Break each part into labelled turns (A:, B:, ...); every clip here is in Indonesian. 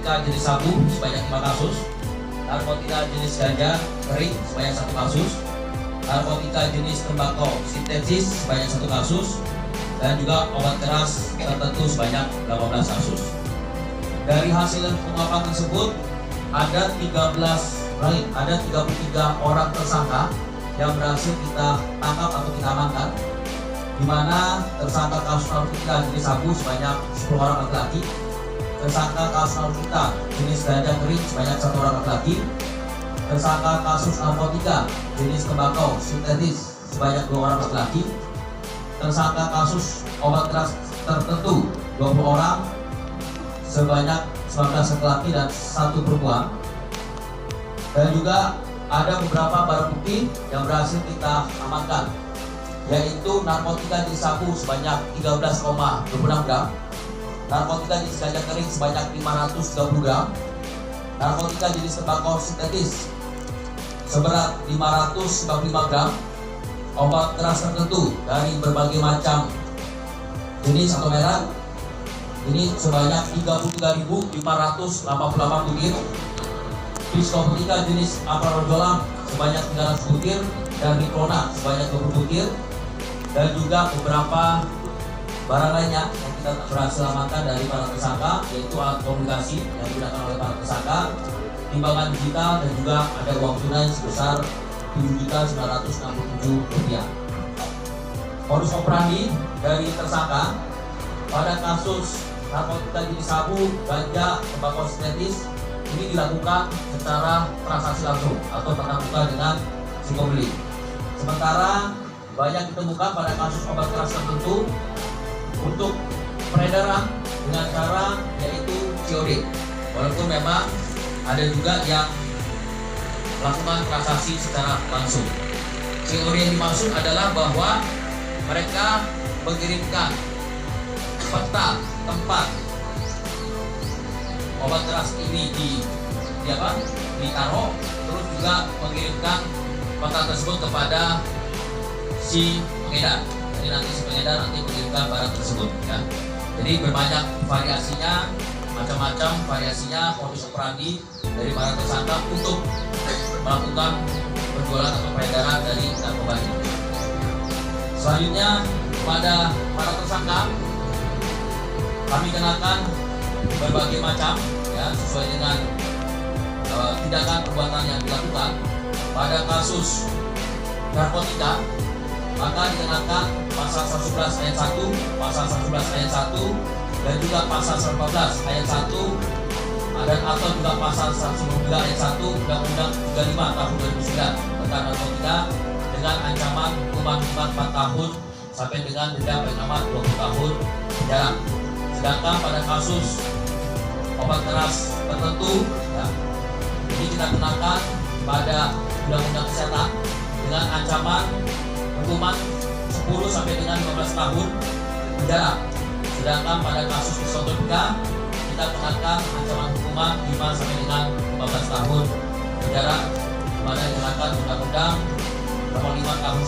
A: narkotika jenis sabu sebanyak 5 kasus, narkotika jenis ganja kering sebanyak 1 kasus, narkotika jenis tembakau sintetis sebanyak 1 kasus, dan juga obat keras tertentu sebanyak 18 kasus. Dari hasil pengungkapan tersebut ada 33 orang tersangka yang berhasil kita tangkap atau kita amankan, di mana tersangka kasus narkotika jenis sabu sebanyak 10 orang laki-laki, tersangka kasus narkotika jenis ganja kering sebanyak 1 orang laki-laki, tersangka kasus narkotika jenis tembakau sintetis sebanyak 2 orang laki-laki, tersangka kasus obat keras tertentu 20 orang sebanyak 19 laki-laki dan 1 perempuan. Dan juga ada beberapa barang bukti yang berhasil kita amankan, yaitu narkotika jenis sabu sebanyak 13,26 gram, narkotika jenis ganja kering sebanyak 530 gram, narkotika jenis tembakau sintetis seberat 595 gram, obat keras tertentu dari berbagai macam jenis atau merek ini sebanyak 33.588 butir, psikopotika jenis aprazolam sebanyak 300 butir, dan riklona sebanyak 20 butir, dan juga beberapa barang lainnya yang kita berhasil amankan dari para tersangka, yaitu alat komunikasi yang digunakan oleh para tersangka, timbangan digital, dan juga ada uang tunai sebesar Rp7.967. Modus operandi dari tersangka pada kasus narkotika jenis sabu, ganja, tembakau sintetis ini dilakukan secara transaksi langsung atau tatap muka dengan si pembeli. Sementara banyak ditemukan pada kasus obat keras tertentu untuk peredaran dengan cara yaitu COD. Walaupun memang ada juga yang melakukan transaksi secara langsung. COD yang dimaksud adalah bahwa mereka mengirimkan peta tempat obat keras ini ditaruh, terus juga mengirimkan peta tersebut kepada si pengedar. Jadi nanti si pengedar mengirimkan barang tersebut ya. Jadi berbanyak variasinya, macam-macam variasinya modus operandi dari para tersangka untuk melakukan penjualan atau peredaran dari narkoba ini. Selanjutnya pada para tersangka kami kenakan berbagai macam ya sesuai dengan tindakan perbuatan yang dilakukan. Pada kasus narkotika maka dikenakan pasal 111 ayat 1, pasal 111 ayat 1, dan juga pasal 114 ayat 1, dan atau juga pasal 193 ayat 1 Undang-Undang 35 tahun 2009 tentang narkotika dengan ancaman hukuman 4 tahun sampai dengan denda paling amat 20 tahun penjara. Sedangkan pada kasus obat keras tertentu ya, ini kita kenakan pada Undang-Undang Kesehatan dengan ancaman hukuman 10 sampai dengan 15 tahun penjara. Sedangkan pada kasus psikotropika kita kenakan ancaman hukuman 5 sampai dengan 15 tahun penjara, di mana dikenakan Undang-Undang Nomor 5 Tahun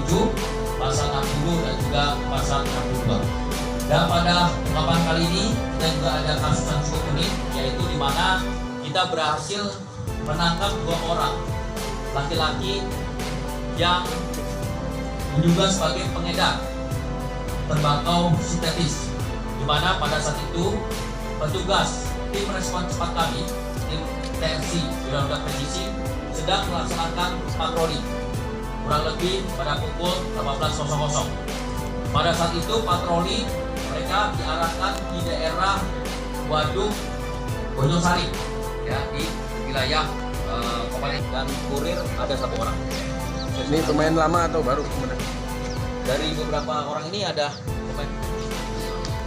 A: 1997 pasal 60 dan juga pasal 62. Dan pada ungkapan kali ini kita juga ada kasus yang cukup unik, yaitu di mana kita berhasil menangkap 2 orang laki-laki yang diduga sebagai pengedar tembakau sintetis, di mana pada saat itu petugas tim respon cepat kami, tim TNC Wilayah Presisi sedang melaksanakan patroli kurang lebih pada pukul 18.00. Pada saat itu patroli mereka diarahkan di daerah Waduk Bojosari ya, di wilayah Kabupaten, dan kurir ada 1 orang.
B: Ini pemain lama atau baru?
A: Dari beberapa orang ini ada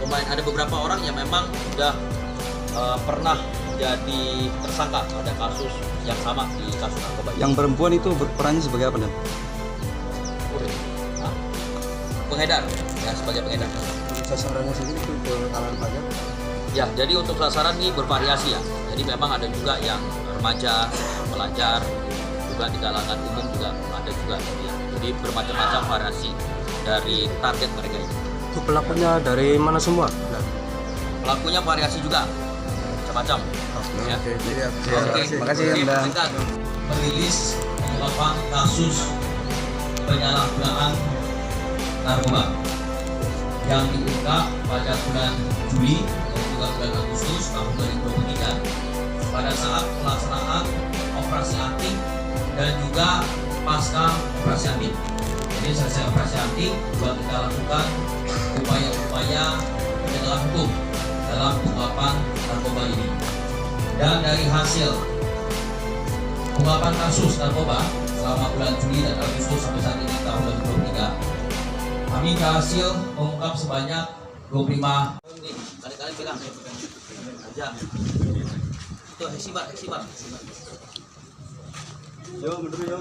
A: ada beberapa orang yang memang sudah pernah jadi tersangka pada kasus yang sama di kasus narkoba.
B: Yang perempuan itu berperannya sebagai apa, Dan?
A: Pengedar ya, sebagai pengedar.
B: Sasarannya sendiri itu ke kalangan pelajar?
A: Ya, jadi untuk sasaran ini bervariasi ya. Jadi memang ada juga yang remaja, pelajar, juga di kalangan umum juga ada juga ya. Jadi bermacam-macam variasi dari target mereka ini.
B: Itu pelakunya dari mana semua?
A: Pelakunya variasi juga. macam-macam. Ya.
B: Oke, siap.
A: Oke,
B: Makasih
A: Oke,
B: Anda.
A: pemerintah merilis pengungkapan kasus penyalahgunaan narkoba yang diungkap pada bulan Juli dan juga bulan Agustus tahun 2023 pada saat pelaksanaan operasi anti dan juga pasca operasi anti. Jadi selesai operasi anti juga kita lakukan upaya-upaya penegakan hukum dalam pengungkapan narkoba ini. Dan dari hasil pengungkapan kasus narkoba selama bulan Juli dan Agustus sampai saat ini tahun 2023, kami berhasil mengungkap sebanyak 25. Nih, kali-kali pegang aja. Itu hesibar.
B: Yo, mundur yo.